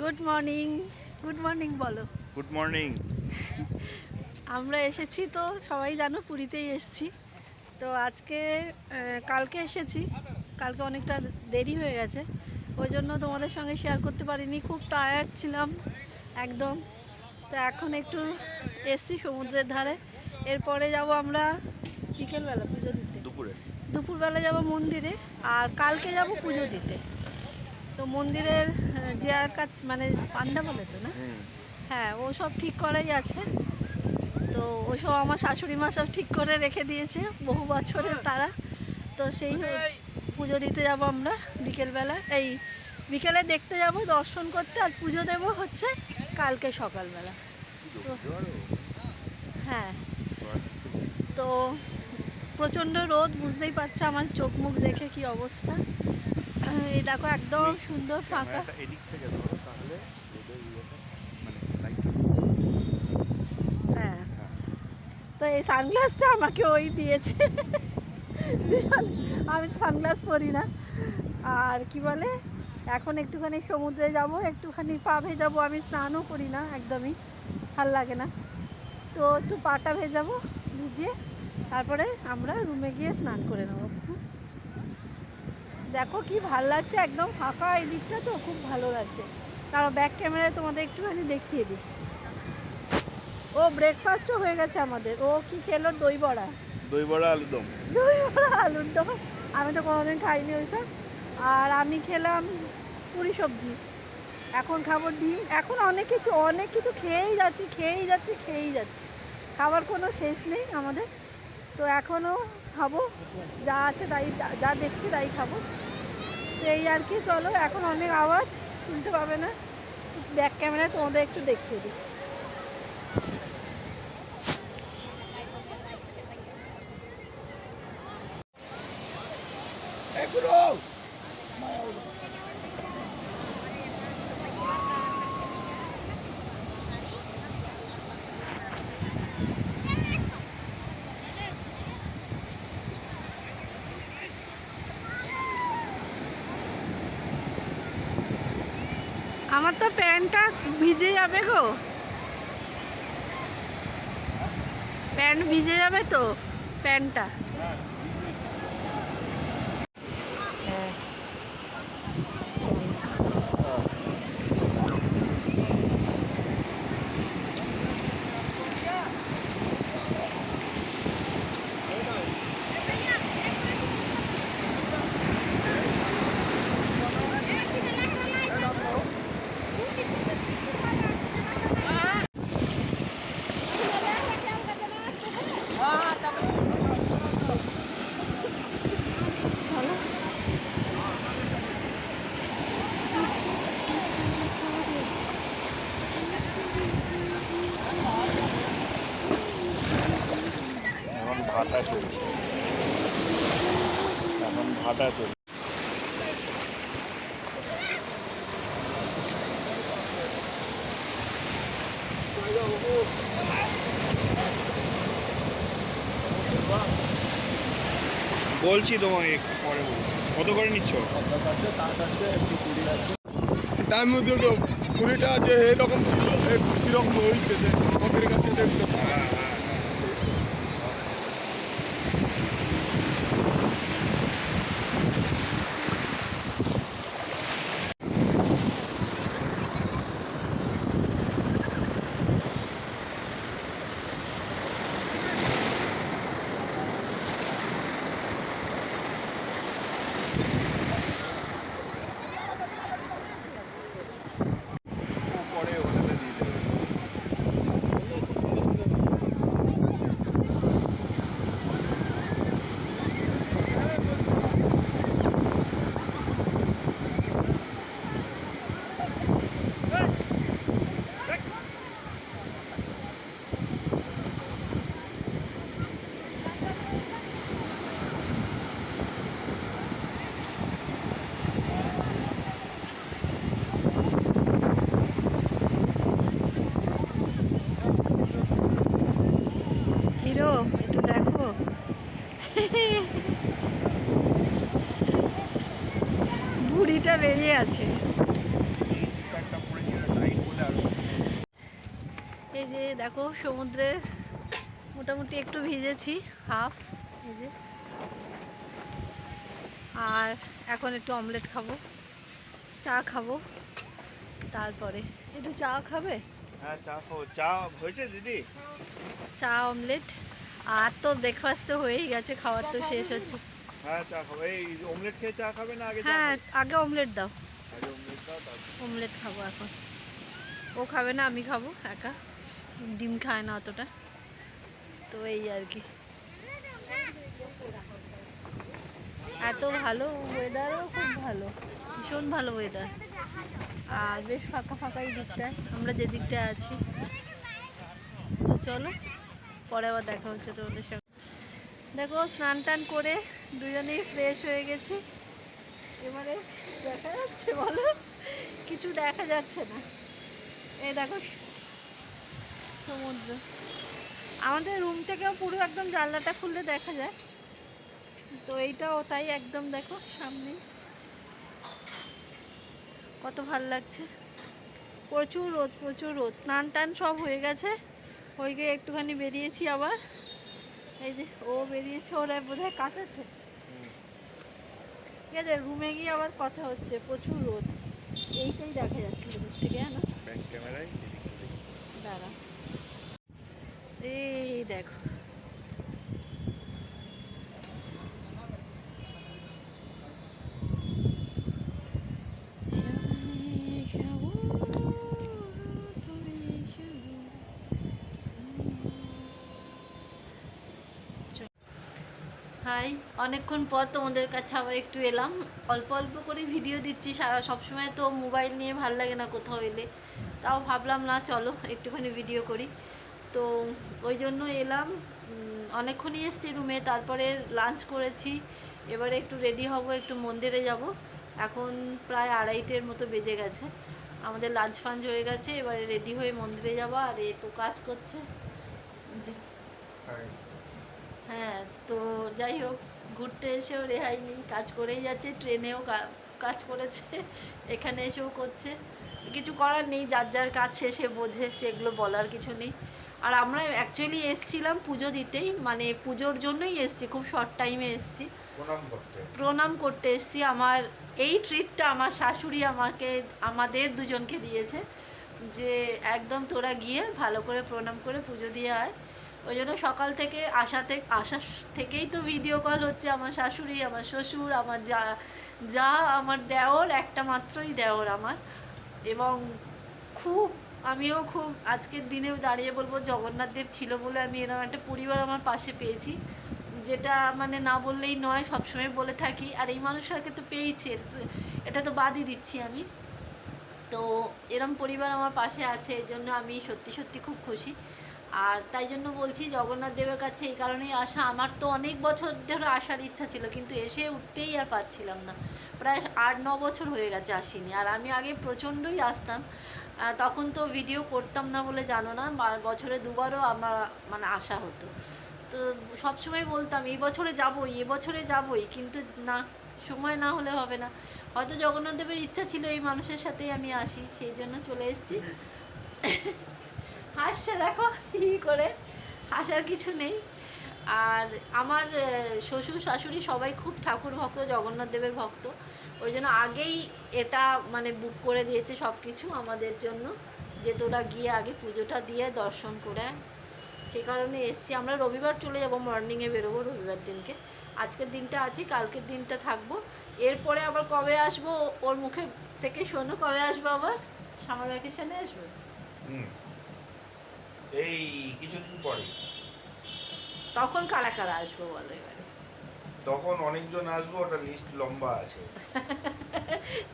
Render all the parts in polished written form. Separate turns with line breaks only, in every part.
Good morning. Good morning বলো।
Good morning.
আমরা এসেছি তো সবাই জানো পুরীতেই এসেছি। তো আজকে কালকে এসেছি, কালকে অনেকটা দেরি হয়ে গেছে, ওই জন্য তোমাদের সঙ্গে শেয়ার করতে পারিনি। খুব টায়ার্ড ছিলাম একদম। তো এখন একটু এসছি সমুদ্রের ধারে। এরপরে যাব আমরা বিকেলবেলা পুজো দিতে, দুপুরবেলা যাব মন্দিরে, আর কালকে যাব পুজো দিতে। তো মন্দিরের যে আর কাজ মানে পান্ডা বলে তো না, হ্যাঁ ও সব ঠিক করাই আছে। তো ওসব আমার শাশুড়ি মা সব ঠিক করে রেখে দিয়েছে বহু বছরের তারা। তো সেই পুজো দিতে যাব আমরা বিকেলবেলা, এই বিকেলে দেখতে যাব, দর্শন করতে, আর পুজো দেব হচ্ছে কালকে সকালবেলা। তো হ্যাঁ, তো প্রচণ্ড রোদ, বুঝতেই পারছো আমার চোখ মুখ দেখে কি অবস্থা। এই দেখো একদম সুন্দর ফাঁকা। হ্যাঁ, তো এই সানগ্লাসটা আমাকে ওই দিয়েছে। আমি সানগ্লাস পরি না। আর কি বলে, এখন একটুখানি সমুদ্রে যাব, একটুখানি পা ভেজাবো। আমি স্নানও করি না একদমই, ভাল লাগে না। তো একটু পাটা ভেজাবো, ভিজিয়ে তারপরে আমরা রুমে গিয়ে স্নান করে নেবো। দেখো কি ভাল লাগছে, একদম ফাঁকা এই দিকটা, তো খুব ভালো লাগছে। কারণ ব্যাক ক্যামেরায় তোমাদের একটুখানি দেখিয়ে দিই। ও ব্রেকফাস্টও হয়ে গেছে আমাদের। ও কি খেলো? দই বড়া,
আলুদম।
দই বড়া আলুর দম। আমি তো কোনোদিন খাইনি ওইসব। আর আমি খেলাম পুরি সবজি। এখন খাবো ডিম। এখন অনেক কিছু খেয়েই যাচ্ছি। খাবার কোনো শেষ নেই আমাদের। তো এখনও খাবো, যা আছে তাই, যা দেখছি তাই খাবো। তো এই আর কি, চলো। এখন অনেক আওয়াজ শুনতে পাবে না, ব্যাক ক্যামেরায় তোমাদের একটু দেখিয়ে দিই। আমার তো প্যান্টটা ভিজে যাবে গো, প্যান্ট ভিজে যাবে তো, প্যান্টটা।
এখন ভাটা চলছে। বলছি তোমাকে একটু পরে বলছি। কত করে নিচ্ছ?
50 আছে, 60 আছে, 120 আছে। তার মধ্যে তো 20টা আছে, এরকম ছিল, কিরকম হয়েছে যে ওদের কাছে দেখতে।
পরে ওখানে দিয়ে দেবে।
হিরো একটু দেখো, ভুঁড়িটা বেরিয়ে আছে।
শার্টটা পরে
এই যে দেখো সমুদ্রে মোটামুটি একটু ভিজেছি, হাফ। এই যে, আর এখন একটু অমলেট খাবো, চা খাবো, তারপরে একটু চা খাবে,
হ্যাঁ চা খাবো। চা হয়েছে দিদি?
চা অমলেট। আর তো ব্রেকফাস্ট তো হয়েই গেছে, খাওয়ার তো শেষ হচ্ছে।
হ্যাঁ চা খাবো। এই অমলেট খেয়ে চা খাবে না আগে? চা
হ্যাঁ,
খাবে?
আগে অমলেট দাও।
আগে অমলেট দাও তারপর।
অমলেট খাবো এখন। ও খাবে না, আমি খাবো একা, ডিম খায় না অতটা। তো এই আর কি, এত ভালো ওয়েদারও, খুব ভালো, ভীষণ ভালো ওয়েদার। আর বেশ ফাঁকা ফাঁকা এই দিকটায়, আমরা যে দিকটায় আছি। তো চলো, পরে আবার দেখা হচ্ছে তোমাদের সঙ্গে। দেখো স্নান টান করে দুজনেই ফ্রেশ হয়ে গেছি। এবারে দেখা যাচ্ছে বলো? কিছু দেখা যাচ্ছে না। এই দেখো সমুদ্র, আমাদের রুম থেকেও পুরো একদম জানলাটা খুললে দেখা যায়। তো এইটাও তাই, একদম দেখো সামনে, কত ভালো লাগছে। প্রচুর রোদ, প্রচুর রোদ। স্নান টান সব হয়ে গেছে, হয়ে গিয়ে একটুখানি বেরিয়েছি আবার। এই যে ও বেরিয়েছে, ওরা বোধহয় কাটাচ্ছে। ঠিক আছে, রুমে গিয়ে আবার কথা হচ্ছে। প্রচুর রোদ, এইটাই দেখা যাচ্ছে দূর থেকে, জানো?
ব্যাক ক্যামেরায়
দাঁড়া, এই দেখো হাই, অনেকক্ষণ পর তোমাদের কাছে আবার একটু এলাম। অল্প অল্প করে ভিডিও দিচ্ছি, সারা সবসময় তো মোবাইল নিয়ে ভাল লাগে না কোথাও এলে। তাও ভাবলাম না, চলো একটুখানি ভিডিও করি। তো ওই জন্য এলাম। অনেকক্ষণই এসেছি রুমে, তারপরে লাঞ্চ করেছি। এবারে একটু রেডি হব, একটু মন্দিরে যাব। এখন প্রায় 2:30 মতো বেজে গেছে। আমাদের লাঞ্চ ফাঞ্চ হয়ে গেছে, এবারে রেডি হয়ে মন্দিরে যাব। আর এ তো কাজ করছে। হ্যাঁ, তো যাই হোক, ঘুরতে এসেও রেহাই নেই, কাজ করেই যাচ্ছে। ট্রেনেও কাজ করেছে, এখানে এসেও করছে। কিছু করার নেই, যার যার কাজ শেষে বোঝে, সেগুলো বলার কিছু নেই। আর আমরা অ্যাকচুয়ালি এসছিলাম পুজো দিতেই, মানে পুজোর জন্যই এসছি, খুব শর্ট টাইমে এসছি প্রণাম করতে এসছি। আমার এই ট্রিটটা আমার শাশুড়ি আমাদের দুজনকে দিয়েছে, যে একদম তোরা গিয়ে ভালো করে প্রণাম করে পুজো দিয়ে আয়। ওই জন্য সকাল থেকে আসা থেকেই তো ভিডিও কল হচ্ছে। আমার শাশুড়ি, আমার শ্বশুর, আমার যা আমার দেওর, একটা মাত্রই দেওর আমার। এবং আমিও খুব আজকের দিনেও দাঁড়িয়ে বলবো, জগন্নাথ দেব ছিল বলে আমি এরকম একটা পরিবার আমার পাশে পেয়েছি, যেটা মানে না বললেই নয়, সবসময় বলে থাকি। আর এই মানুষটাকে তো পেয়েছি, এটা তো বাদই দিচ্ছি আমি। তো এরম পরিবার আমার পাশে আছে, এর জন্য আমি সত্যি সত্যি খুব খুশি। আর তাই জন্য বলছি, জগন্নাথ দেবের কাছে এই কারণেই আসা। আমার তো অনেক বছর ধরে আসার ইচ্ছা ছিল, কিন্তু এসে উঠতেই আর পারছিলাম না। প্রায় 8-9 বছর হয়ে গেছে আসিনি। আর আমি আগে প্রচণ্ডই আসতাম, তখন তো ভিডিও করতাম না বলে জানো না, বছরে 2বারও আমার মানে আসা হতো। তো সবসময় বলতাম এই বছরে যাবই, কিন্তু না, সময় না হলে হবে না। হয়তো জগন্নাথ দেবের ইচ্ছা ছিল এই মানুষের সাথেই আমি আসি, সেই জন্য চলে এসেছি। হাসছে দেখো, ই করে, হাসার কিছু নেই। আর আমার শ্বশুর শাশুড়ি সবাই খুব ঠাকুর ভক্ত, জগন্নাথ দেবের ভক্ত। ওই জন্য আগেই এটা মানে বুক করে দিয়েছে সব কিছু আমাদের জন্য, যে তোরা গিয়ে আগে পুজোটা দিয়ে দর্শন করে। সেই কারণে এসছি। আমরা রবিবার চলে যাব, মর্নিংয়ে বেরোবো রবিবার দিনকে। আজকের দিনটা আছি, কালকের দিনটা থাকবো। এরপরে আবার কবে আসবো ওর মুখে থেকে শোনো, কবে আসবো আবার? সামার ভ্যাকেশনে আসবো।
এই কিছুদিন পরে।
তখন কারা কারা আসবো বলো এবারে?
তখন অনেকজন আসবো, ওটা লিস্ট লম্বা আছে।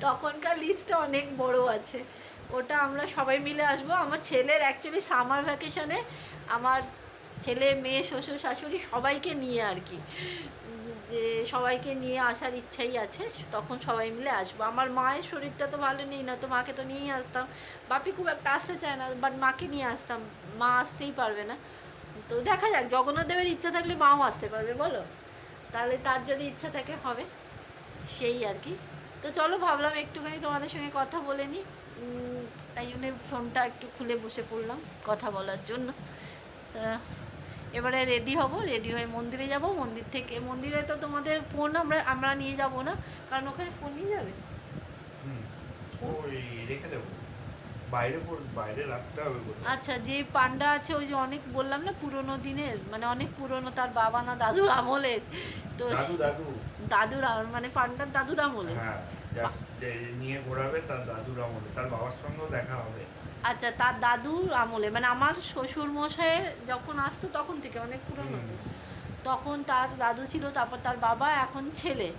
তখনকার লিস্টটা অনেক বড় আছে, ওটা আমরা সবাই মিলে আসবো। আমার ছেলের অ্যাকচুয়ালি সামার ভ্যাকেশনে আমার ছেলে, মেয়ে, শ্বশুর শাশুড়ি সবাইকে নিয়ে আর কি, যে সবাইকে নিয়ে আসার ইচ্ছাই আছে। তখন সবাই মিলে আসবো। আমার মায়ের শরীরটা তো ভালো নেই, না তো মাকে তো নিয়েই আসতাম। বাপি খুব একটা আসতে চায় না, বাট মাকে নিয়ে আসতাম, মা আসতেই পারবে না। তো দেখা যাক, জগন্নাথ দেবের ইচ্ছা থাকলে মাও আসতে পারবে বলো, তাহলে তার যদি ইচ্ছা থাকে হবে, সেই আর কি। তো চলো, ভাবলাম একটুখানি তোমাদের সঙ্গে কথা বলে নিই, তাই জন্য জন্যে ফোনটা একটু খুলে বসে পড়লাম কথা বলার জন্য। তা এবারে রেডি হব, রেডি হয়ে মন্দিরে যাব। মন্দির থেকে মন্দিরে তো তোমাদের ফোন আমরা নিয়ে যাব না, কারণ ওখানে ফোন নিয়ে যাবে।
ওই রেখে দেবো বাইরে রাখতে হবে কোথাও।
আচ্ছা, যে পান্ডা আছে ওই যে অনেক বললাম না পুরোনো দিনের, মানে অনেক পুরোনো, তার বাবা না দাদুর আমলের। তো দাদুর মানে পান্ডার দাদুর আমলে।
হ্যাঁ, যে নিয়ে ঘোরাবে তার দাদুর আমলে, তার বাবার সঙ্গেও দেখা হবে।
আচ্ছা, তার দাদুর আমলে, মানে আমার শ্বশুর মশাইয়ের যখন আসতো তখন থেকে, অনেক পুরনো তো। তখন তার দাদু ছিল, তারপর তার বাবা, এখন ছেলে,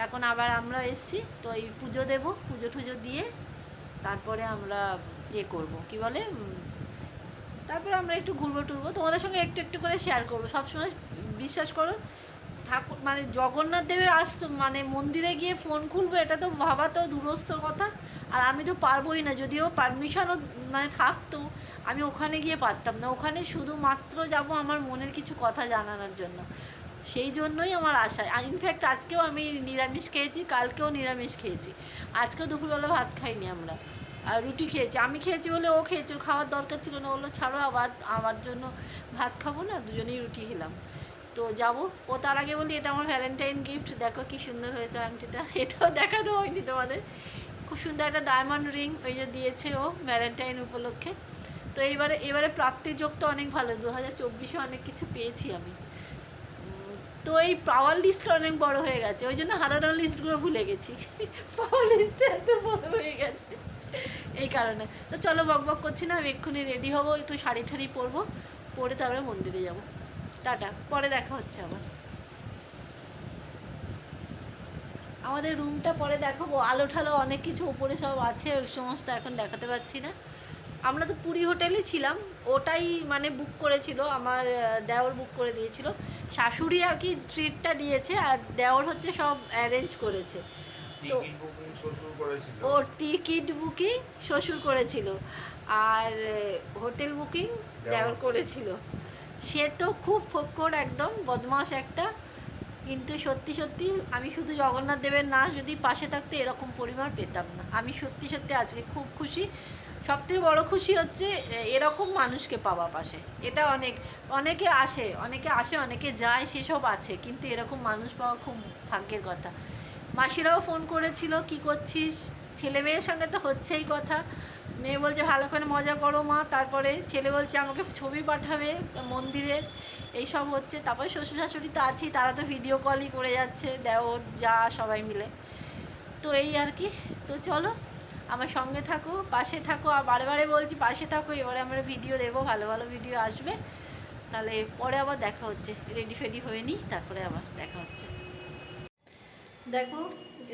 এখন আবার আমরা এসছি। তো এই পুজো দেবো, পুজো টুজো দিয়ে তারপরে আমরা করবো, কি বলে, তারপরে আমরা একটু ঘুরবো টুরবো, তোমাদের সঙ্গে একটু একটু করে শেয়ার করবো। সবসময় বিশ্বাস করো, ঠাকুর মানে জগন্নাথ দেবের আসতো মানে মন্দিরে গিয়ে ফোন খুলবো, এটা তো ভাবা তো দূরস্থ কথা। আর আমি তো পারবোই না, যদিও পারমিশনও মানে থাকতো, আমি ওখানে গিয়ে পারতাম না। ওখানে শুধুমাত্র যাব আমার মনের কিছু কথা জানানোর জন্য, সেই জন্যই আমার আশা। আর ইনফ্যাক্ট আজকেও আমি নিরামিষ খেয়েছি, কালকেও নিরামিষ খেয়েছি, আজকেও দুপুরবেলা ভাত খাইনি আমরা, আর রুটি খেয়েছি। আমি খেয়েছি বলে ও খেয়েছি, খাওয়ার দরকার ছিল না, বললো ছাড়ো, আবার আমার জন্য ভাত খাবো না, দুজনেই রুটি খেলাম। তো যাবো। ও তার আগে বলি, এটা আমার ভ্যালেন্টাইন গিফট, দেখো কি সুন্দর হয়েছে আংটিটা, এটাও দেখানো হয়নি তোমাদের। খুব সুন্দর একটা ডায়মন্ড রিং ওই যে দিয়েছে ও ভ্যালেন্টাইন উপলক্ষে। তো এবারে প্রাপ্তির যোগটা অনেক ভালো, 2024-এ অনেক কিছু পেয়েছি আমি। তো এই পাওয়ার লিস্টটা অনেক বড় হয়ে গেছে, ওই জন্য হারানোর লিস্টগুলো ভুলে গেছি। পাওয়ার লিস্টটা এত বড় হয়ে গেছে এই কারণে। তো চলো, বকবক করছি না, আমি এক্ষুনি রেডি হবো, একটু শাড়ি ঠাড়ি পরবো, পরে তারপরে মন্দিরে যাব। টাটা, পরে দেখা হচ্ছে আবার। আমাদের রুমটা পরে দেখাবো, আলো ঠালো অনেক কিছু উপরে সব আছে, ওই সমস্ত এখন দেখাতে পারছি না। আমরা তো পুরী হোটেলে ছিলাম, ওটাই মানে বুক করেছিল আমার দেওর, বুক করে দিয়েছিল। শাশুড়ি আর কি ট্রিটটা দিয়েছে, আর দেওর হচ্ছে সব অ্যারেঞ্জ করেছে। তো
টিকিট বুকিং শ্বশুর করেছিল।
ও টিকিট বুকিং শ্বশুর করেছিল, আর হোটেল বুকিং দেওর করেছিল। সে তো খুব ফক্কর, একদম বদমাস একটা। কিন্তু সত্যি সত্যি আমি শুধু জগন্নাথ দেবের না যদি পাশে থাকতে এরকম পরিবার পেতাম না। আমি সত্যি সত্যি আজকে খুব খুশি। সবথেকে বড় খুশি হচ্ছে এরকম মানুষকে পাওয়া পাশে। এটা অনেকে আসে অনেকে যায়, সেসব আছে, কিন্তু এরকম মানুষ পাওয়া খুব ভাগ্যের কথা। মাসিরাও ফোন করেছিল, কি করছিস, ছেলে মেয়ের সঙ্গে তো হচ্ছেই কথা। মেয়ে বলছে ভালো করে মজা করো মা, তারপরে ছেলে বলছে আমাকে ছবি পাঠাবে মন্দিরের, এইসব হচ্ছে। তারপরে শ্বশুর শাশুড়ি তো আছেই, তারা তো ভিডিও কলই করে যাচ্ছে, দেওর যা সবাই মিলে। তো এই আর কি। তো চলো, আমার সঙ্গে থাকো, পাশে থাকো, আর বারে বারে বলছি পাশে থাকো। এবারে আমরা ভিডিও দেবো, ভালো ভালো ভিডিও আসবে। তাহলে পরে আবার দেখা হচ্ছে, রেডি ফেডি হয়ে নিই, তারপরে আবার দেখা হচ্ছে। দেখো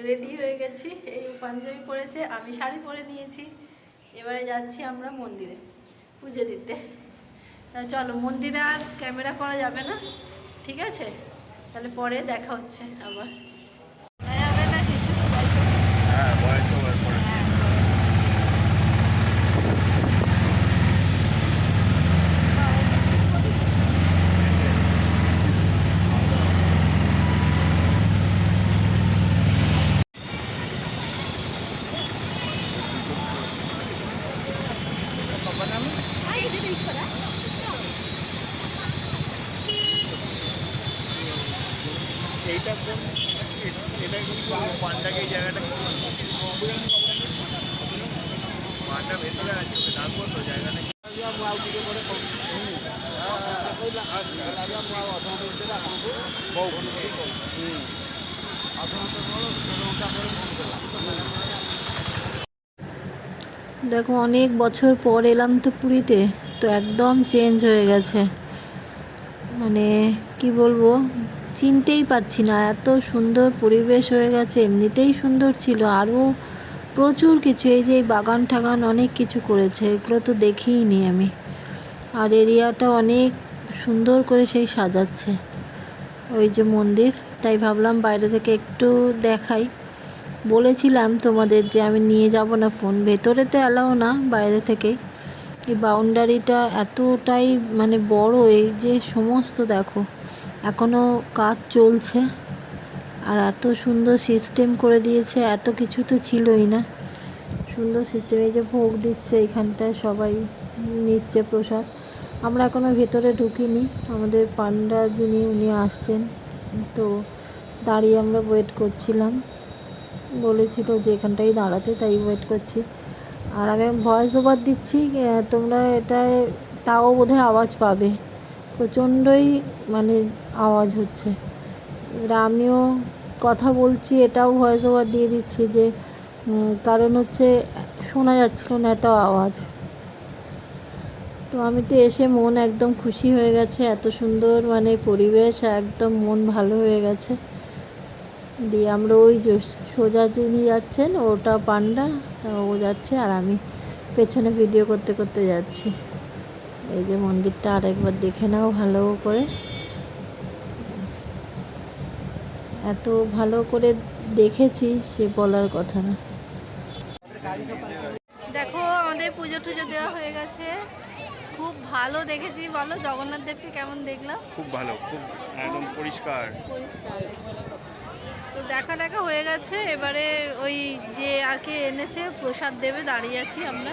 রেডি হয়ে গেছি, এই পাঞ্জাবি পরেছে, আমি শাড়ি পরে নিয়েছি। এবারে যাচ্ছি আমরা মন্দিরে পুজো দিতে। চলো, মন্দিরে আর ক্যামেরা করা যাবে না, ঠিক আছে? তাহলে পরে দেখা হচ্ছে আবার। যাবে না কিছু,
হ্যাঁ, বয়স ওভার করে। এইটা কোন, এটা কিন্তু পান্ডাকে এই জায়গাটা পান্ডা ভেতরে আছে, ওকে ডাকবো তো জায়গাটা।
দেখো অনেক বছর পর এলাম তো পুরীতে, তো একদম চেঞ্জ হয়ে গেছে, মানে কি বলবো, চিনতেই পারছি না, এত সুন্দর পরিবেশ হয়ে গেছে। এমনিতেই সুন্দর ছিল, আরও প্রচুর কিছু, এই যে বাগান টাগান অনেক কিছু করেছে, এগুলো তো দেখিই নি আমি। আর এরিয়াটা অনেক সুন্দর করে সেই সাজাচ্ছে, ওই যে মন্দির। তাই ভাবলাম বাইরে থেকে একটু দেখাই। বলেছিলাম তোমাদের যে আমি নিয়ে যাব না ফোন, ভেতরে তো অ্যালাও না, বাইরে থেকেই। এই বাউন্ডারিটা এতটাই মানে বড়, এই যে সমস্ত দেখো এখনও কাজ চলছে, আর এত সুন্দর সিস্টেম করে দিয়েছে, এত কিছু তো ছিলই না, সুন্দর সিস্টেম। এই যে ভোগ দিচ্ছে এইখানটায়, সবাই নিচ্ছে প্রসাদ। আমরা এখনও ভেতরে ঢুকিনি, আমাদের পান্ডা যিনি উনি আসছেন, তো দাঁড়িয়ে আমরা ওয়েট করছিলাম। বলেছিল যে এখানটাই দাঁড়াতে, তাই ওয়েট করছি। আর আমি ভয়েস ওভার দিচ্ছি, তোমরা এটায় তাও বোধহয় আওয়াজ পাবে, প্রচণ্ডই মানে আওয়াজ হচ্ছে। এবার আমিও কথা বলছি, এটাও ভয়েস ওভার দিয়ে দিচ্ছি যে কারণ হচ্ছে শোনা যাচ্ছিল না এত আওয়াজ। তো আমি তো এসে মন একদম খুশি হয়ে গেছে, এত সুন্দর মানে পরিবেশ, একদম মন ভালো হয়ে গেছে। দিয়ে আমরা ওই যে সোজা যিনি যাচ্ছেন ওটা পান্ডা, ও যাচ্ছে আর আমি পেছনে ভিডিও করতে করতে যাচ্ছি। এই যে মন্দিরটা আরেকবার দেখে নাও ভালো করে, এত ভালো করে দেখেছি সে বলার কথা না। দেখো আমাদের পুজো টুজো দেওয়া হয়ে গেছে, খুব ভালো দেখেছি। বলো জগন্নাথ দেবকে কেমন দেখলাম?
খুব ভালো, খুব একদম পরিষ্কার।
পরিষ্কার। তো দেখা হয়ে গেছে, এবারে ওই যে আর কি এনেছে প্রসাদ দেবে, দাঁড়িয়ে আছি আমরা।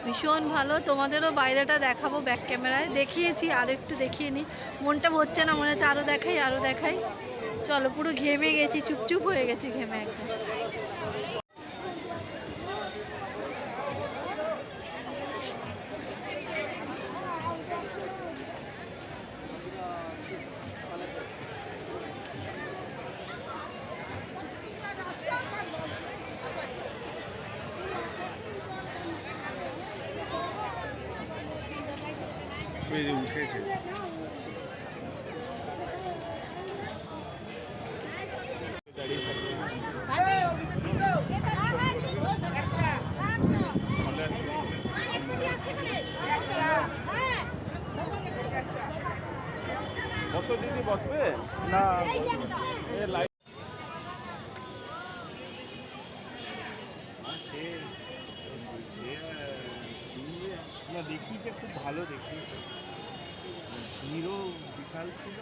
ভীষণ ভালো, তোমাদেরও বাইরেটা দেখাবো ব্যাক ক্যামেরায়, দেখিয়েছি আরও একটু দেখিয়ে নিই। মনটা হচ্ছে না, মনে হচ্ছে আরও দেখাই আরও দেখাই। চলো, পুরো ঘেমে গেছি, চুপচুপ হয়ে গেছি ঘেমে একদম।
উঠেছে। বসো দিদি, বসবে না? দেখিতে খুব ভালো, দেখিয়েছে। ভিড়ও বিশাল ছিল,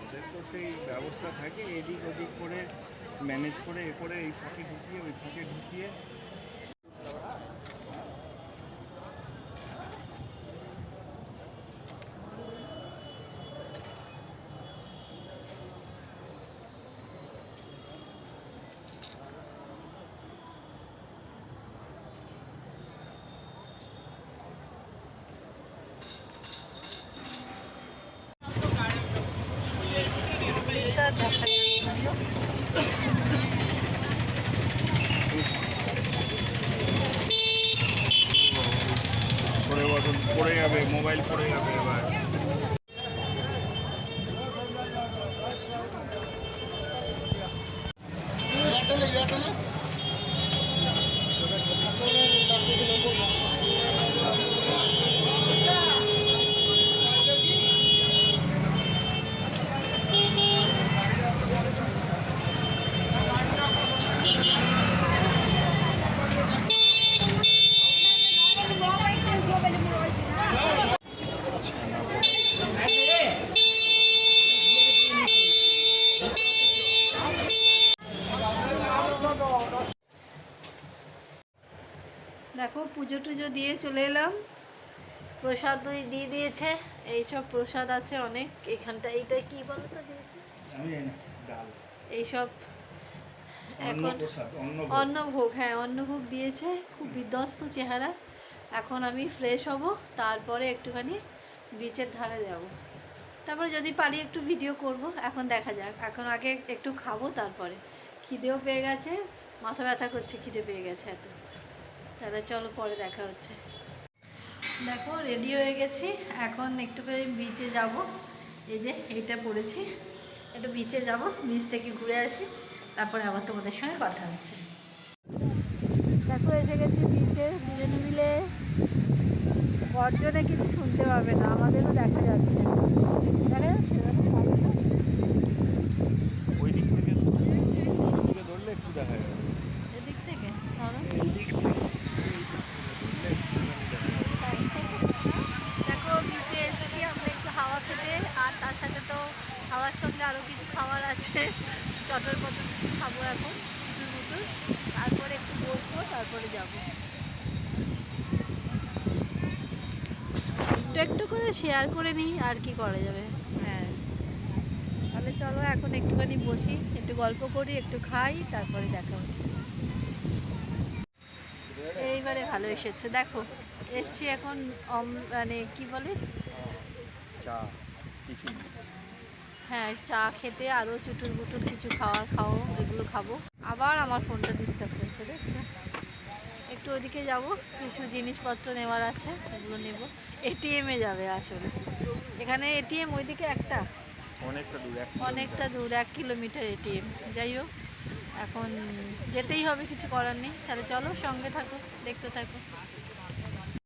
ওদের তো সেই ব্যবস্থা থাকে এদিক ওদিক করে ম্যানেজ করে এ করে এই ফাঁকে ঢুকিয়ে ওই ফাঁকে ঢুকিয়ে। পড়ে যাবে, মোবাইল পড়ে যাবে এবার।
দেখো পুজো টুজো দিয়ে চলে এলাম, প্রসাদ দিয়ে দিয়েছে। এইসব প্রসাদ আছে অনেক এখানটা। এইটা কি বলো তো দিয়েছে?
আমি জানি না, ডাল
এইসব এখন অন্নভোগ, হ্যাঁ অন্নভোগ দিয়েছে। খুব বিধ্বস্ত চেহারা। এখন আমি ফ্রেশ হব, তারপরে একটুখানি বিচের ধারে যাব, তারপরে যদি পারি একটু ভিডিও করব। এখন দেখা যাক, এখন আগে একটু খাবো, তারপরে খিদেও পেয়ে গেছে, মাথা ব্যথা করছে, খিদে পেয়ে গেছে এত। তাহলে চলো পরে দেখা হচ্ছে। দেখো রেডি হয়ে গেছি, এখন একটু করে বিচে যাব। এই যে এইটা পড়েছি, একটু বিচে যাব, বিচ থেকে ঘুরে আসি, তারপরে আবার তোমাদের সঙ্গে কথা হচ্ছে। দেখো এসে গেছি বিচে, দুজনে মিলে। গর্জনে কিছু শুনতে পাবে না, আমাদেরও দেখা যাচ্ছে, দেখা যাচ্ছে।
ওই দিক থেকে ধরলে একটু দেখা যাবে।
এদিক থেকে ধরো। দেখো বিচে এসেছি আমরা একটু হাওয়া খেতে, আর তার সাথে তো খাওয়ার সঙ্গে আরও কিছু খাবার আছে, চটর পটর কিছু খাবো এখন, তারপরে একটু বসবো, শেয়ার করে নিই, আর কি করা যাবে। হ্যাঁ, তাহলে চলো এখন একটুখানি বসি, একটু গল্প করি, একটু খাই, তারপরে দেখা হচ্ছে। এইবারে ভালো এসেছে, দেখো এসছি এখন মানে কি বলে,
চা টিফিন।
হ্যাঁ চা খেতে, আরও চুটুর বুটুর কিছু খাও, এগুলো খাবো। আবার আমার ফোনটা ডিস্টার্ব করছে, দেখছো। একটু ওদিকে যাব, কিছু জিনিসপত্র নেওয়ার আছে, এগুলো নেব। এটিএমে যাবে আসলে, এখানে এটিএম ওইদিকে একটা,
অনেকটা দূর,
অনেকটা দূর, 1 কিলোমিটার এটিএম। যাই হোক, এখন যেতেই হবে, কিছু করার নেই। তাহলে চলো, সঙ্গে থাকো, দেখতে থাকো।